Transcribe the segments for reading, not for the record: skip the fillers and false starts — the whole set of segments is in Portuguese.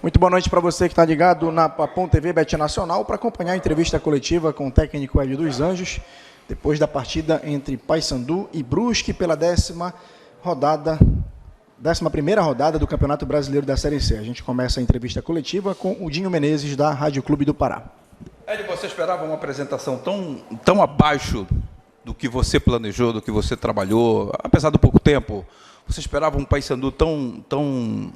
Muito boa noite para você que está ligado na Papum TV Bet Nacional para acompanhar a entrevista coletiva com o técnico Hélio dos Anjos, depois da partida entre Paysandu e Brusque pela 11ª rodada do Campeonato Brasileiro da Série C. A gente começa a entrevista coletiva com o Dinho Menezes, da Rádio Clube do Pará. Hélio, você esperava uma apresentação tão abaixo do que você planejou, do que você trabalhou, apesar do pouco tempo? Você esperava um Paysandu tão,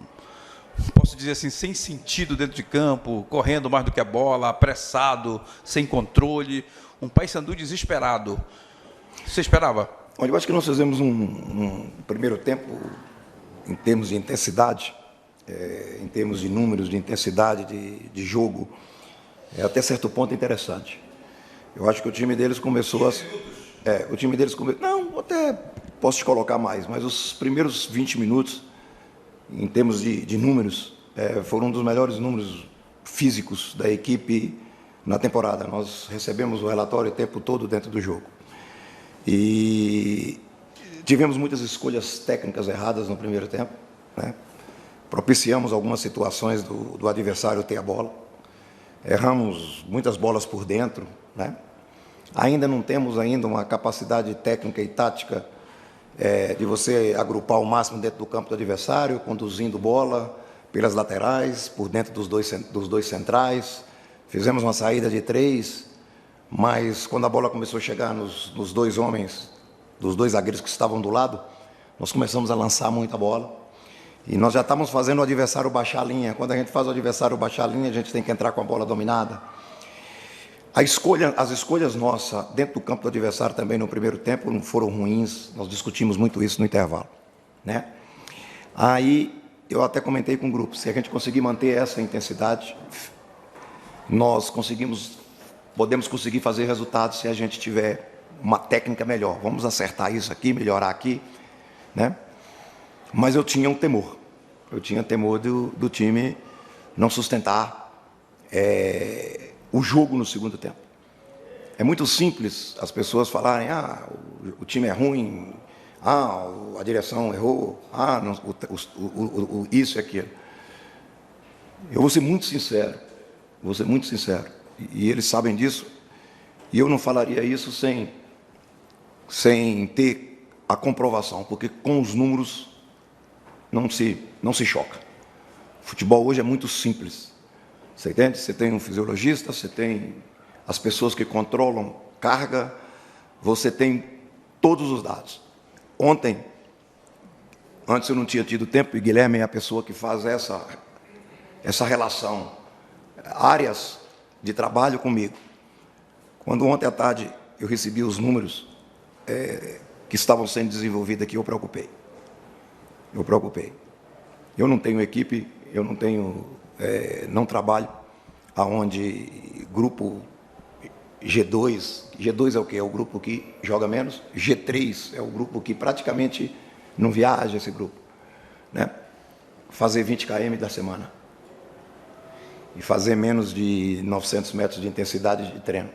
posso dizer assim, sem sentido dentro de campo, correndo mais do que a bola, apressado, sem controle, um Paysandu desesperado? Você esperava? Olha, eu acho que nós fizemos um primeiro tempo, em termos de intensidade, em termos de números, de intensidade de jogo, até certo ponto interessante. Eu acho que o time deles começou a... Não, até posso te colocar mais, mas os primeiros 20 minutos, em termos de números, foram um dos melhores números físicos da equipe na temporada. Nós recebemos o relatório o tempo todo dentro do jogo. E tivemos muitas escolhas técnicas erradas no primeiro tempo, né? Propiciamos algumas situações do adversário ter a bola. Erramos muitas bolas por dentro, né? Ainda não temos uma capacidade técnica e tática de você agrupar o máximo dentro do campo do adversário, conduzindo bola pelas laterais, por dentro dos dois centrais. Fizemos uma saída de 3, mas quando a bola começou a chegar nos dois homens, dos dois zagueiros que estavam do lado, nós começamos a lançar muita bola. E nós já estávamos fazendo o adversário baixar a linha. Quando a gente faz o adversário baixar a linha, a gente tem que entrar com a bola dominada. As escolhas nossas dentro do campo do adversário também no primeiro tempo não foram ruins. Nós discutimos muito isso no intervalo, né? Aí eu até comentei com o grupo, se a gente conseguir manter essa intensidade, nós podemos conseguir fazer resultados se a gente tiver uma técnica melhor. Vamos acertar isso aqui, melhorar aqui, né? Mas eu tinha um temor. Eu tinha temor do time não sustentar o jogo no segundo tempo. É muito simples as pessoas falarem, o time é ruim, a direção errou, isso e aquilo. Eu vou ser muito sincero, e eles sabem disso, e eu não falaria isso sem ter a comprovação, porque com os números não se choca. O futebol hoje é muito simples. Você entende? Você tem um fisiologista, você tem as pessoas que controlam carga, você tem todos os dados. Antes eu não tinha tido tempo, e Guilherme é a pessoa que faz essa relação, áreas de trabalho comigo. Quando ontem à tarde eu recebi os números que estavam sendo desenvolvidos aqui, eu preocupei. Eu não tenho equipe, eu não tenho, não trabalho aonde grupo G2 é o quê? É o grupo que joga menos, G3 é o grupo que praticamente não viaja, esse grupo, né? Fazer 20 km da semana e fazer menos de 900 metros de intensidade de treino.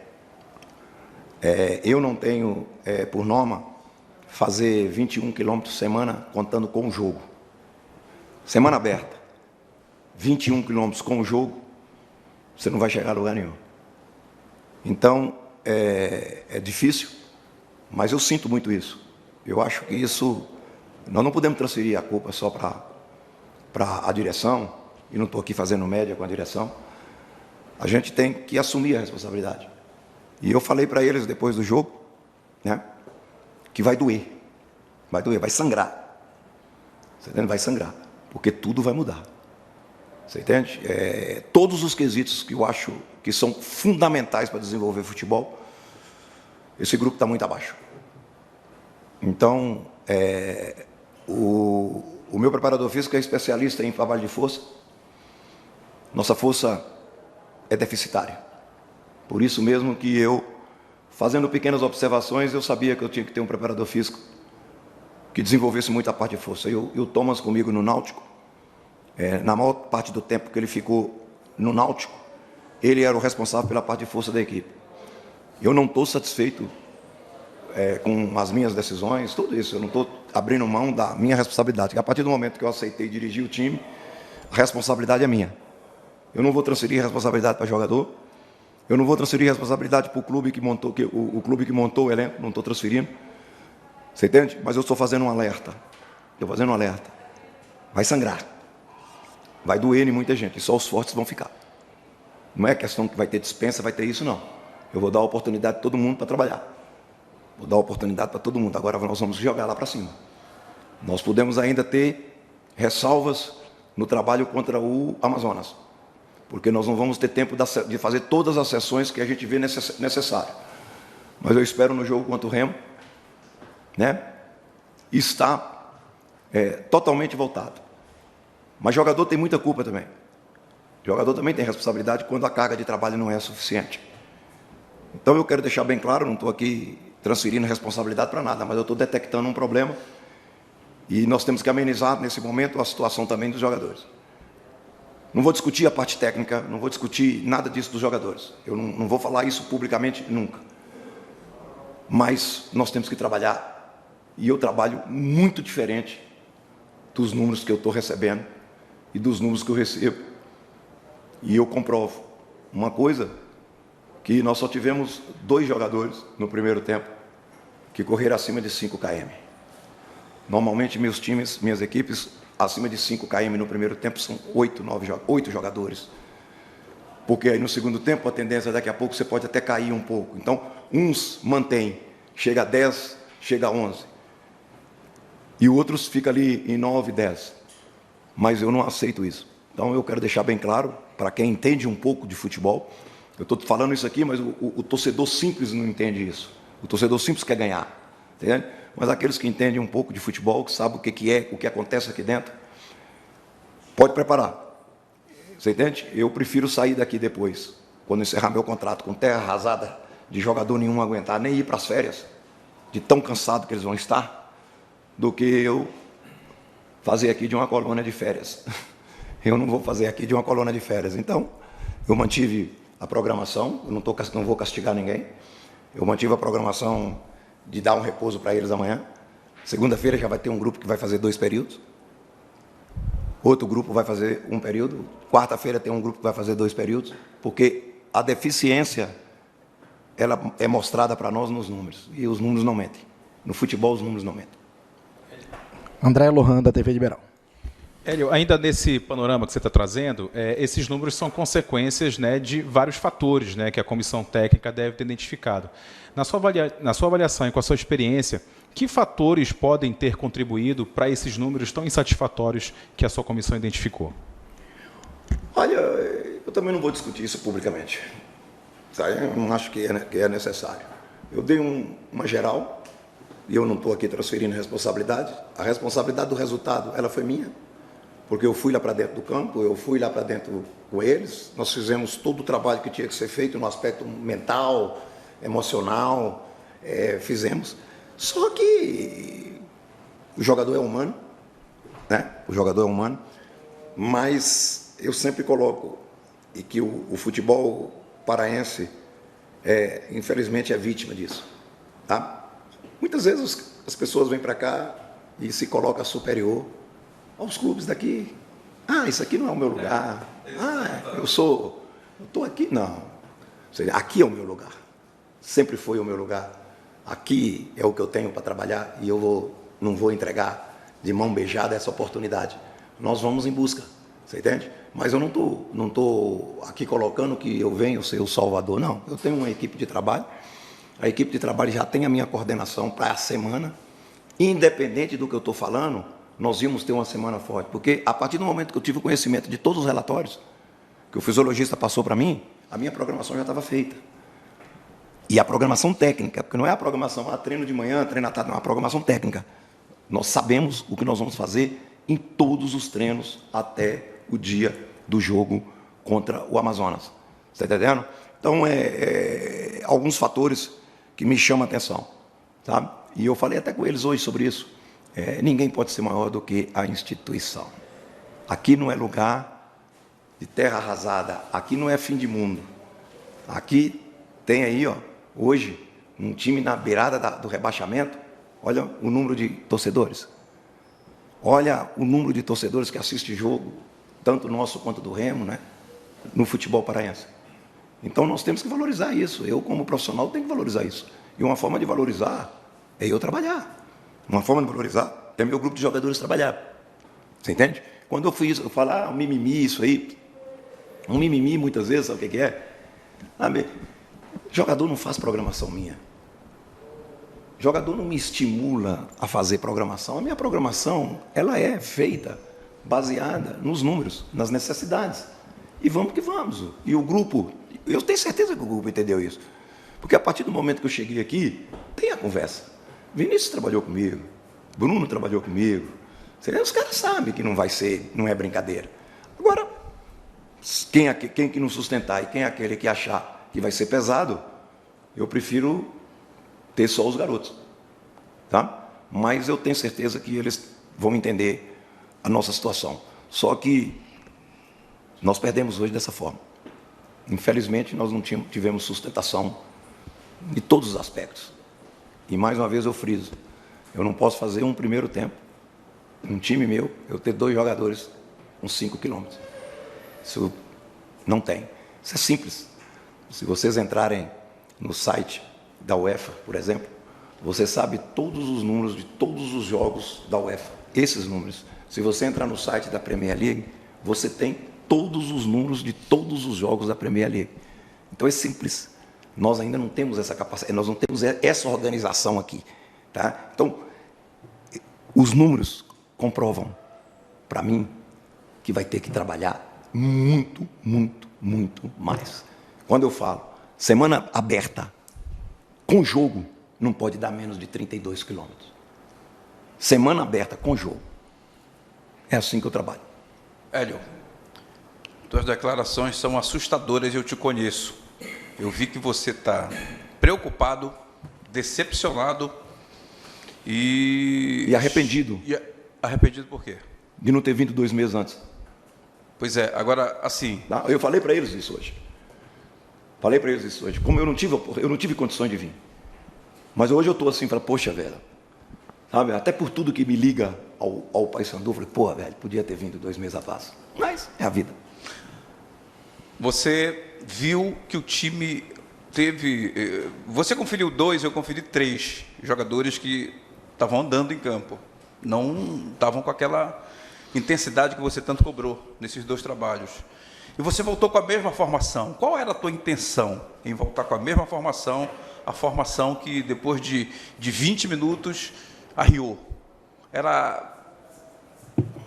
Eu não tenho, por norma, fazer 21 quilômetros por semana contando com o jogo. Semana aberta, 21 quilômetros com o jogo, você não vai chegar a lugar nenhum. Então, é difícil, mas eu sinto muito isso. Eu acho que isso, nós não podemos transferir a culpa só para a direção, e não estou aqui fazendo média com a direção. A gente tem que assumir a responsabilidade. E eu falei para eles depois do jogo, né, que vai doer, vai sangrar. Você entende? Vai sangrar, porque tudo vai mudar. Você entende? Todos os quesitos que eu acho que são fundamentais para desenvolver futebol, esse grupo está muito abaixo. Então, o meu preparador físico é especialista em trabalho de força. Nossa força é deficitária. Por isso mesmo que eu, fazendo pequenas observações, eu sabia que eu tinha que ter um preparador físico que desenvolvesse muito a parte de força. E o Thomas comigo no Náutico, na maior parte do tempo que ele ficou no Náutico, ele era o responsável pela parte de força da equipe. Eu não estou satisfeito com as minhas decisões, tudo isso. Eu não estou abrindo mão da minha responsabilidade. A partir do momento que eu aceitei dirigir o time, a responsabilidade é minha. Eu não vou transferir responsabilidade para jogador. Eu não vou transferir responsabilidade para o clube que montou, o clube que montou o elenco, não estou transferindo. Você entende? Mas eu estou fazendo um alerta. Estou fazendo um alerta. Vai sangrar. Vai doer em muita gente. E só os fortes vão ficar. Não é questão que vai ter dispensa, vai ter isso, não. Eu vou dar a oportunidade a todo mundo para trabalhar. Vou dar a oportunidade para todo mundo. Agora nós vamos jogar lá para cima. Nós podemos ainda ter ressalvas no trabalho contra o Amazonas. Porque nós não vamos ter tempo de fazer todas as sessões que a gente vê necessário. Mas eu espero no jogo contra o Remo, né, estar totalmente voltado. Mas jogador tem muita culpa também. Jogador também tem responsabilidade quando a carga de trabalho não é suficiente. Então eu quero deixar bem claro, não estou aqui transferindo responsabilidade para nada, mas eu estou detectando um problema e nós temos que amenizar nesse momento a situação também dos jogadores. Não vou discutir a parte técnica, não vou discutir nada disso dos jogadores. Eu não vou falar isso publicamente nunca. Mas nós temos que trabalhar, e eu trabalho muito diferente dos números que eu estou recebendo e dos números que eu recebo. E eu comprovo uma coisa, que nós só tivemos 2 jogadores no primeiro tempo que correram acima de 5 km. Normalmente meus times, minhas equipes, acima de 5 km no primeiro tempo são 8 jogadores. Porque aí no segundo tempo a tendência daqui a pouco você pode até cair um pouco. Então, uns mantém, chega a 10, chega a 11. E outros ficam ali em 9, 10. Mas eu não aceito isso. Então eu quero deixar bem claro, para quem entende um pouco de futebol, eu estou falando isso aqui, mas o torcedor simples não entende isso. O torcedor simples quer ganhar. Entende? Mas aqueles que entendem um pouco de futebol, que sabem o que é, o que acontece aqui dentro, pode preparar. Você entende? Eu prefiro sair daqui depois, quando encerrar meu contrato, com terra arrasada, de jogador nenhum aguentar, nem ir para as férias, de tão cansado que eles vão estar, do que eu fazer aqui de uma colônia de férias. Eu não vou fazer aqui de uma colônia de férias. Então, eu mantive a programação, eu não vou castigar ninguém, eu mantive a programação de dar um repouso para eles amanhã. Segunda-feira já vai ter um grupo que vai fazer 2 períodos. Outro grupo vai fazer 1 período. Quarta-feira tem um grupo que vai fazer 2 períodos. Porque a deficiência, ela é mostrada para nós nos números. E os números não mentem. No futebol, os números não mentem. André Lohan, da TV Liberal. Hélio, ainda nesse panorama que você está trazendo, esses números são consequências, né, de vários fatores, né, que a comissão técnica deve ter identificado. Na sua avaliação e com a sua experiência, que fatores podem ter contribuído para esses números tão insatisfatórios que a sua comissão identificou? Olha, eu também não vou discutir isso publicamente. Eu não acho que é necessário. Eu dei uma geral, e eu não estou aqui transferindo responsabilidade. A responsabilidade do resultado, ela foi minha. Porque eu fui lá para dentro do campo, eu fui lá para dentro com eles, nós fizemos todo o trabalho que tinha que ser feito no aspecto mental, emocional, fizemos. Só que o jogador é humano, né? O jogador é humano, mas eu sempre coloco e que o futebol paraense, infelizmente, é vítima disso. Tá? Muitas vezes as pessoas vêm para cá e se colocam superior aos clubes daqui. Isso aqui não é o meu lugar. Eu estou aqui. Não. Aqui é o meu lugar. Sempre foi o meu lugar. Aqui é o que eu tenho para trabalhar e eu não vou entregar de mão beijada essa oportunidade. Nós vamos em busca. Você entende? Mas eu não estou aqui colocando que eu venho ser o salvador. Não. Eu tenho uma equipe de trabalho. A equipe de trabalho já tem a minha coordenação para a semana. Independente do que eu estou falando, nós íamos ter uma semana forte, porque a partir do momento que eu tive o conhecimento de todos os relatórios que o fisiologista passou para mim, a minha programação já estava feita. E a programação técnica, porque não é a programação, treino de manhã, treino à tarde, não, é a programação técnica. Nós sabemos o que nós vamos fazer em todos os treinos até o dia do jogo contra o Amazonas. Está entendendo? Então, alguns fatores que me chamam a atenção. Sabe? E eu falei até com eles hoje sobre isso. Ninguém pode ser maior do que a instituição. Aqui não é lugar de terra arrasada, aqui não é fim de mundo. Aqui tem aí, hoje, um time na beirada do rebaixamento. Olha o número de torcedores. Olha o número de torcedores que assiste jogo, tanto nosso quanto do Remo, né? no futebol paraense. Então, nós temos que valorizar isso. Eu, como profissional, tenho que valorizar isso. E uma forma de valorizar é eu trabalhar. Uma forma de valorizar é meu grupo de jogadores trabalhar. Você entende? Quando eu fiz, eu falo, um mimimi, isso aí. Um mimimi, muitas vezes, sabe o que é? Jogador não faz programação minha. Jogador não me estimula a fazer programação. A minha programação, ela é feita baseada nos números, nas necessidades. E vamos que vamos. E o grupo, eu tenho certeza que o grupo entendeu isso. Porque a partir do momento que eu cheguei aqui, tem a conversa. Vinícius trabalhou comigo, Bruno trabalhou comigo. Os caras sabem que não é brincadeira. Agora, quem que não sustentar e quem é aquele que achar que vai ser pesado, eu prefiro ter só os garotos. Tá? Mas eu tenho certeza que eles vão entender a nossa situação. Só que nós perdemos hoje dessa forma. Infelizmente, nós não tivemos sustentação de todos os aspectos. E, mais uma vez, eu friso. Eu não posso fazer um primeiro tempo, um time meu, eu ter 2 jogadores uns 5 quilômetros. Isso não tem. Isso é simples. Se vocês entrarem no site da UEFA, por exemplo, você sabe todos os números de todos os jogos da UEFA. Esses números. Se você entrar no site da Premier League, você tem todos os números de todos os jogos da Premier League. Então é simples. Nós ainda não temos essa capacidade, nós não temos essa organização aqui. Tá? Então, os números comprovam, para mim, que vai ter que trabalhar muito, muito, muito mais. Quando eu falo semana aberta, com jogo, não pode dar menos de 32 quilômetros. Semana aberta com jogo. É assim que eu trabalho. Hélio, tuas declarações são assustadoras, eu te conheço. Eu vi que você está preocupado, decepcionado e arrependido. E arrependido por quê? De não ter vindo 2 meses antes. Pois é, agora, assim... Eu falei para eles isso hoje. Como eu não tive condições de vir. Mas hoje eu estou assim, falo, poxa, velho. Sabe? Até por tudo que me liga ao Paysandu, eu falei, pô, velho, podia ter vindo 2 meses atrás. Mas é a vida. Você viu que o time teve... Você conferiu 2, eu conferi 3 jogadores que estavam andando em campo. Não estavam com aquela intensidade que você tanto cobrou nesses 2 trabalhos. E você voltou com a mesma formação. Qual era a tua intenção em voltar com a mesma formação, a formação que depois de 20 minutos arriou? Era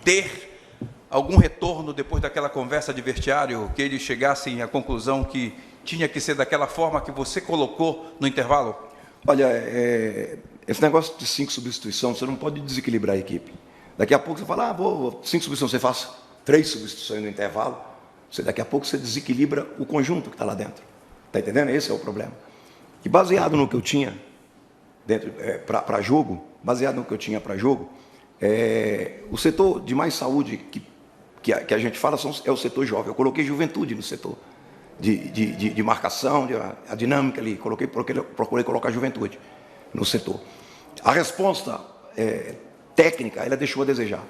ter algum retorno depois daquela conversa de vestiário, que eles chegassem à conclusão que tinha que ser daquela forma que você colocou no intervalo? Olha, esse negócio de 5 substituições, você não pode desequilibrar a equipe. Daqui a pouco você fala, 5 substituições, você faz 3 substituições no intervalo, daqui a pouco você desequilibra o conjunto que está lá dentro. Está entendendo? Esse é o problema. E baseado no que eu tinha para jogo, o setor de mais saúde que a gente fala é o setor jovem. Eu coloquei juventude no setor de marcação, a dinâmica ali. Procurei colocar juventude no setor. A resposta técnica, ela deixou a desejar.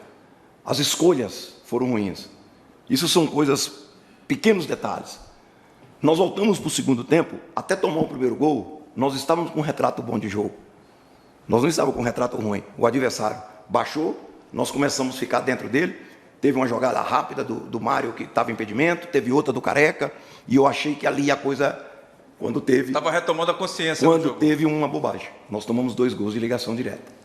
As escolhas foram ruins. Isso são coisas, pequenos detalhes. Nós voltamos para o segundo tempo, até tomar o primeiro gol, nós estávamos com um retrato bom de jogo. Nós não estávamos com um retrato ruim. O adversário baixou, nós começamos a ficar dentro dele. Teve uma jogada rápida do Mário, que estava em impedimento, teve outra do Careca, e eu achei que ali a coisa, quando teve... Estava retomando a consciência do jogo. Teve uma bobagem. Nós tomamos 2 gols de ligação direta.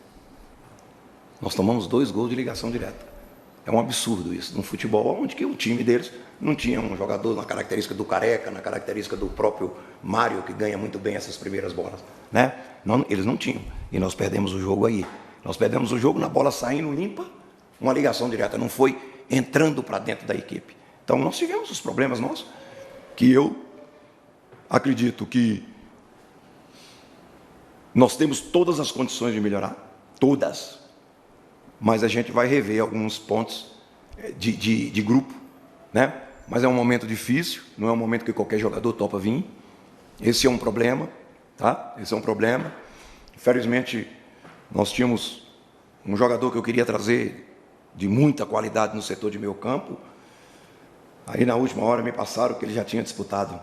É um absurdo isso, num futebol onde que o time deles não tinha um jogador na característica do Careca, na característica do próprio Mário, que ganha muito bem essas primeiras bolas. Né? Não, eles não tinham. E nós perdemos o jogo aí. Nós perdemos o jogo na bola saindo limpa, uma ligação direta, não foi entrando para dentro da equipe. Então nós tivemos os problemas nossos, que eu acredito que nós temos todas as condições de melhorar, todas. Mas a gente vai rever alguns pontos de grupo, né? Mas é um momento difícil, não é um momento que qualquer jogador topa vir. Esse é um problema, tá? Esse é um problema. Infelizmente, nós tínhamos um jogador que eu queria trazer de muita qualidade no setor de meio campo, Aí na última hora me passaram que ele já tinha disputado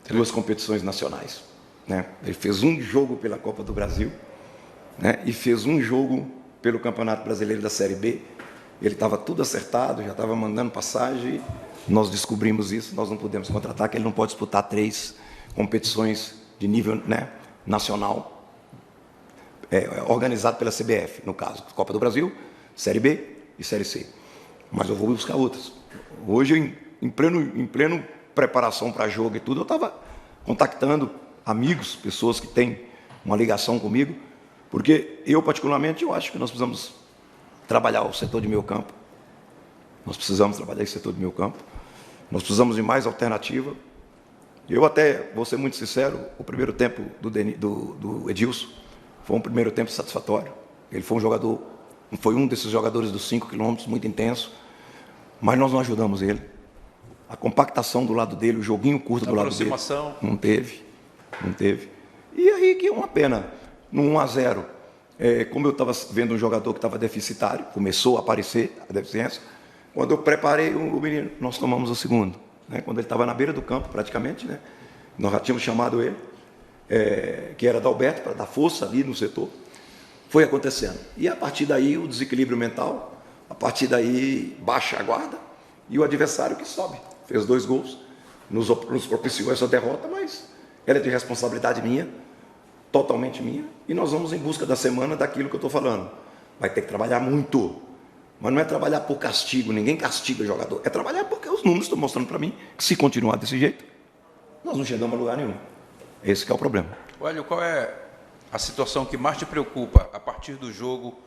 2 competições nacionais, né? Ele fez um jogo pela Copa do Brasil, né? E fez um jogo pelo Campeonato Brasileiro da Série B. Ele estava tudo acertado, já estava mandando passagem. Nós descobrimos isso, nós não podemos contratar, que ele não pode disputar 3 competições de nível, né, nacional, organizado pela CBF, no caso, Copa do Brasil, Série B e Série C. Mas eu vou buscar outras. Hoje, em pleno preparação para jogo e tudo, eu estava contactando amigos, pessoas que têm uma ligação comigo, porque eu, particularmente, eu acho que nós precisamos trabalhar o setor de meio campo. Nós precisamos trabalhar esse setor de meio campo. Nós precisamos de mais alternativa. Eu até, vou ser muito sincero, o primeiro tempo do Edilson foi um primeiro tempo satisfatório. Ele foi um desses jogadores dos 5 quilômetros, muito intenso, mas nós não ajudamos ele. A compactação do lado dele, o joguinho curto do lado dele, não teve. E aí que é uma pena, no 1-0, como eu estava vendo um jogador que estava deficitário, começou a aparecer a deficiência, quando eu preparei o menino, nós tomamos o segundo. Né? Quando ele estava na beira do campo, praticamente, né? Nós já tínhamos chamado ele, que era Dalberto, para dar força ali no setor. Foi acontecendo. E a partir daí, o desequilíbrio mental, a partir daí, baixa a guarda, e o adversário que sobe. Fez 2 gols, nos propiciou essa derrota, mas ela é de responsabilidade minha, totalmente minha, e nós vamos em busca da semana daquilo que eu estou falando. Vai ter que trabalhar muito, mas não é trabalhar por castigo, ninguém castiga o jogador, é trabalhar porque os números estão mostrando para mim que se continuar desse jeito, nós não chegamos a lugar nenhum. Esse que é o problema. Olha, qual é a situação que mais te preocupa a partir do jogo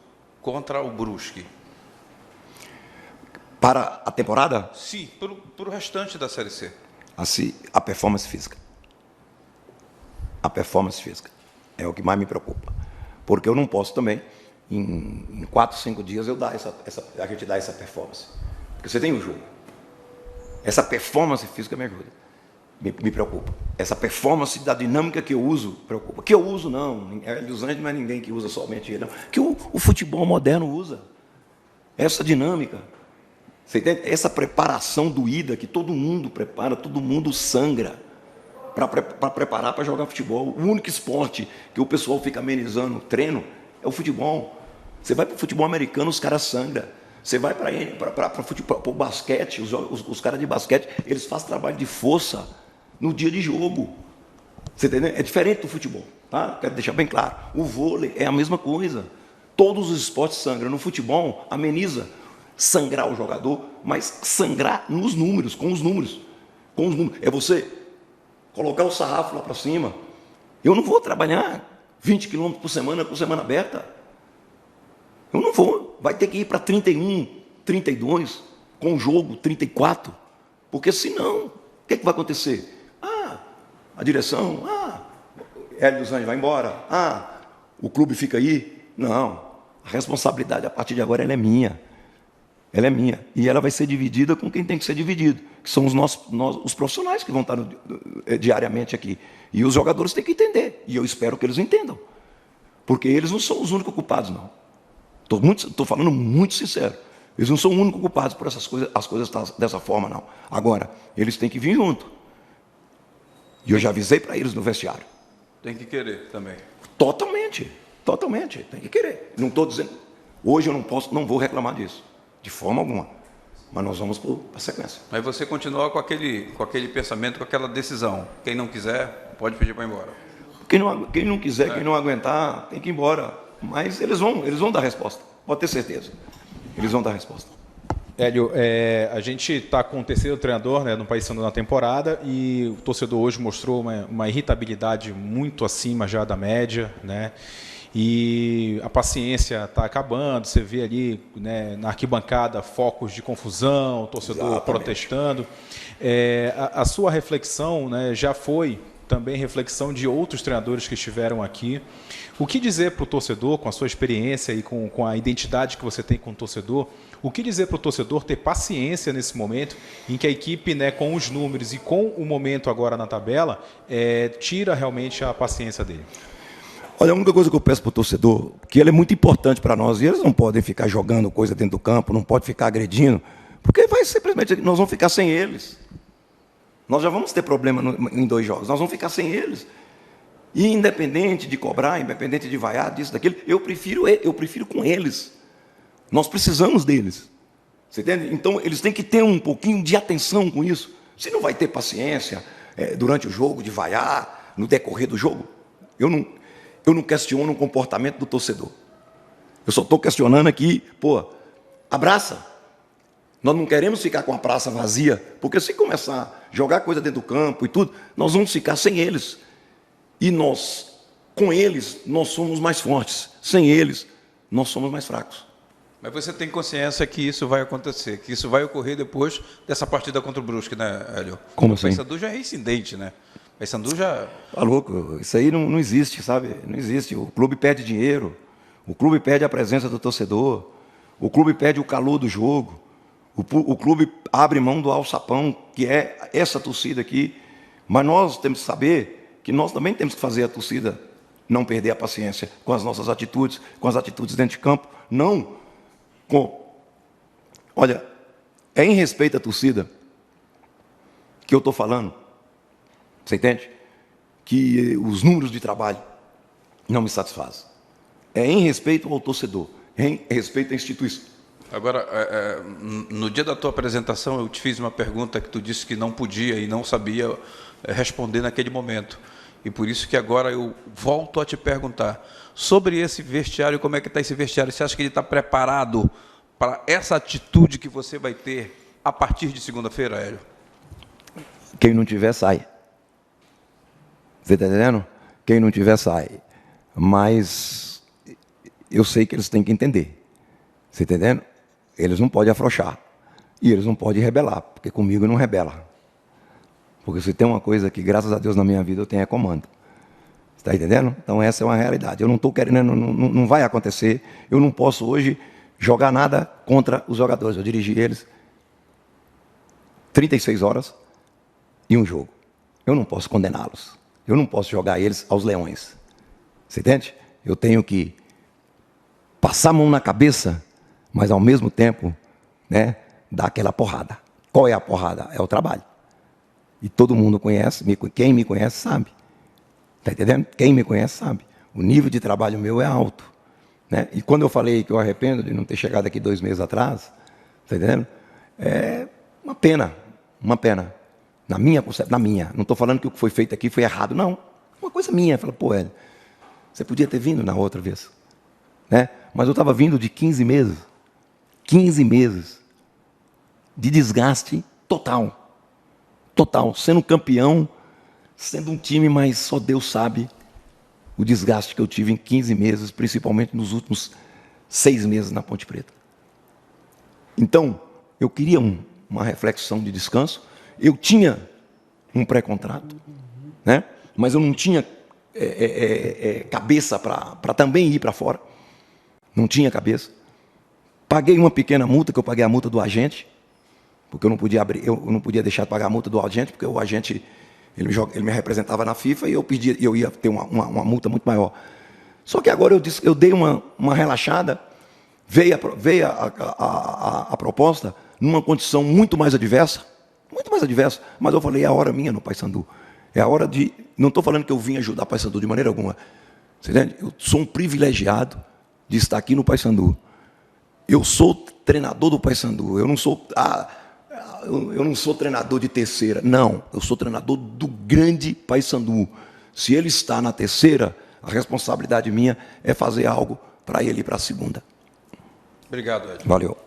contra o Brusque? Para a temporada? Sim, para o restante da Série C. Assim, a performance física. A performance física é o que mais me preocupa. Porque eu não posso também, em 4, 5 dias, a gente dar essa performance. Porque você tem o jogo. Essa performance física me ajuda. Me preocupa. Essa performance da dinâmica que eu uso, preocupa. Que eu uso, não. Hélio dos Anjos não é ninguém que usa somente ele, não. Que o futebol moderno usa. Essa dinâmica. Você entende? Essa preparação doída que todo mundo prepara, todo mundo sangra para preparar para jogar futebol. O único esporte que o pessoal fica amenizando o treino é o futebol. Você vai para o futebol americano, os caras sangram. Você vai para o basquete, os caras de basquete, eles fazem trabalho de força no dia de jogo. Você entendeu? É diferente do futebol. Tá? Quero deixar bem claro. O vôlei é a mesma coisa. Todos os esportes sangram. No futebol, ameniza sangrar o jogador, mas sangrar nos números, com os números. É você colocar o sarrafo lá para cima. Eu não vou trabalhar 20 quilômetros por semana, com semana aberta. Eu não vou. Vai ter que ir para 31, 32, com o jogo 34. Porque senão, o que vai acontecer? A direção, Hélio dos Anjos vai embora, o clube fica aí. Não. A responsabilidade, a partir de agora, ela é minha. Ela é minha. E ela vai ser dividida com quem tem que ser dividido, que são os profissionais que vão estar diariamente aqui. E os jogadores têm que entender. E eu espero que eles entendam. Porque eles não são os únicos culpados, não. Estou falando muito sincero. Eles não são os únicos culpados por essas coisas, as coisas estar dessa forma, não. Agora, eles têm que vir junto. E eu já avisei para eles no vestiário. Tem que querer também. Totalmente. Tem que querer. Não estou dizendo... Hoje eu não vou reclamar disso. De forma alguma. Mas nós vamos para a sequência. Mas você continua com aquele pensamento, com aquela decisão. Quem não quiser, pode pedir para ir embora. Quem não quiser, quem não aguentar, tem que ir embora. Mas eles vão dar resposta. Pode ter certeza. Eles vão dar resposta. Hélio, a gente está com o 3º treinador, né, no Paysandu na temporada, e o torcedor hoje mostrou uma irritabilidade muito acima já da média, né? E a paciência está acabando, você vê ali, né, na arquibancada focos de confusão, o torcedor Exatamente. Protestando. A sua reflexão, né, já foi também reflexão de outros treinadores que estiveram aqui. O que dizer para o torcedor, com a sua experiência e com a identidade que você tem com o torcedor, o que dizer para o torcedor ter paciência nesse momento em que a equipe, né, com os números e com o momento agora na tabela, tira realmente a paciência dele? Olha, a única coisa que eu peço para o torcedor, que ele é muito importante para nós, e eles não podem ficar jogando coisa dentro do campo, não podem ficar agredindo, Porque vai simplesmente, nós vamos ficar sem eles. Nós já vamos ter problema em 2 jogos, nós vamos ficar sem eles. E independente de cobrar, independente de vaiar, disso, daquilo, eu prefiro com eles. Nós precisamos deles. Você entende? Então, eles têm que ter um pouquinho de atenção com isso. Você não vai ter paciência durante o jogo, de vaiar, no decorrer do jogo. Eu não questiono o comportamento do torcedor. Eu só estou questionando aqui, abraça. Nós não queremos ficar com a praça vazia, porque se começar a jogar coisa dentro do campo e tudo, nós vamos ficar sem eles. E nós, com eles, nós somos mais fortes. Sem eles, nós somos mais fracos. Mas você tem consciência que isso vai acontecer, que isso vai ocorrer depois dessa partida contra o Brusque, né, Hélio? Como assim? O Paysandu já é incidente, né? O Paysandu já... Tá louco, isso aí não existe, sabe? Não existe. O clube perde dinheiro, o clube perde a presença do torcedor, o clube perde o calor do jogo, o clube abre mão do alçapão, que é essa torcida aqui. Mas nós temos que saber que nós também temos que fazer a torcida não perder a paciência com as nossas atitudes, com as atitudes dentro de campo, não com... Olha, é em respeito à torcida que eu estou falando, você entende? Que os números de trabalho não me satisfazem. É em respeito ao torcedor, em respeito à instituição. Agora, no dia da tua apresentação, eu te fiz uma pergunta que tu disse que não podia e não sabia responder naquele momento. E por isso que agora eu volto a te perguntar sobre esse vestiário, como é que está esse vestiário? Você acha que ele está preparado para essa atitude que você vai ter a partir de segunda-feira, Hélio? Quem não tiver, sai. Você está entendendo? Quem não tiver, sai. Mas eu sei que eles têm que entender. Você está entendendo? Eles não podem afrouxar. E eles não podem rebelar, porque comigo não rebela. Porque se tem uma coisa que, graças a Deus, na minha vida eu tenho é comando. Você está entendendo? Então essa é uma realidade. Eu não estou querendo, não vai acontecer. Eu não posso hoje jogar nada contra os jogadores. Eu dirigi eles 36 horas e um jogo. Eu não posso condená-los. Eu não posso jogar eles aos leões. Você entende? Eu tenho que passar a mão na cabeça, mas ao mesmo tempo, né, dar aquela porrada. Qual é a porrada? É o trabalho. E todo mundo conhece, quem me conhece sabe. Está entendendo? Quem me conhece sabe. O nível de trabalho meu é alto. Né? E quando eu falei que eu arrependo de não ter chegado aqui 2 meses atrás, está entendendo? É uma pena, uma pena. Na minha concepção, não estou falando que o que foi feito aqui foi errado, não. Uma coisa minha. Fala, Hélio, você podia ter vindo na outra vez. Né? Mas eu estava vindo de 15 meses. 15 meses de desgaste total. Total. Sendo campeão, sendo um time, mas só Deus sabe o desgaste que eu tive em 15 meses, principalmente nos últimos 6 meses na Ponte Preta. Então, eu queria uma reflexão de descanso. Eu tinha um pré-contrato, né? Mas eu não tinha cabeça para também ir para fora. Não tinha cabeça. Paguei uma pequena multa, que eu paguei a multa do agente, porque eu não podia deixar de pagar a multa do agente, porque o agente ele me representava na FIFA e eu ia ter uma multa muito maior. Só que agora eu dei uma relaxada, veio a proposta numa condição muito mais adversa, mas eu falei, é a hora minha no Paysandu. É a hora de... Não estou falando que eu vim ajudar o Paysandu de maneira alguma. Você entende? Eu sou um privilegiado de estar aqui no Paysandu. Eu sou treinador do Paysandu. Eu não sou treinador de terceira. Não, eu sou treinador do grande Paysandu. Se ele está na terceira, a responsabilidade minha é fazer algo para ele ir para a segunda. Obrigado, Hélio. Valeu.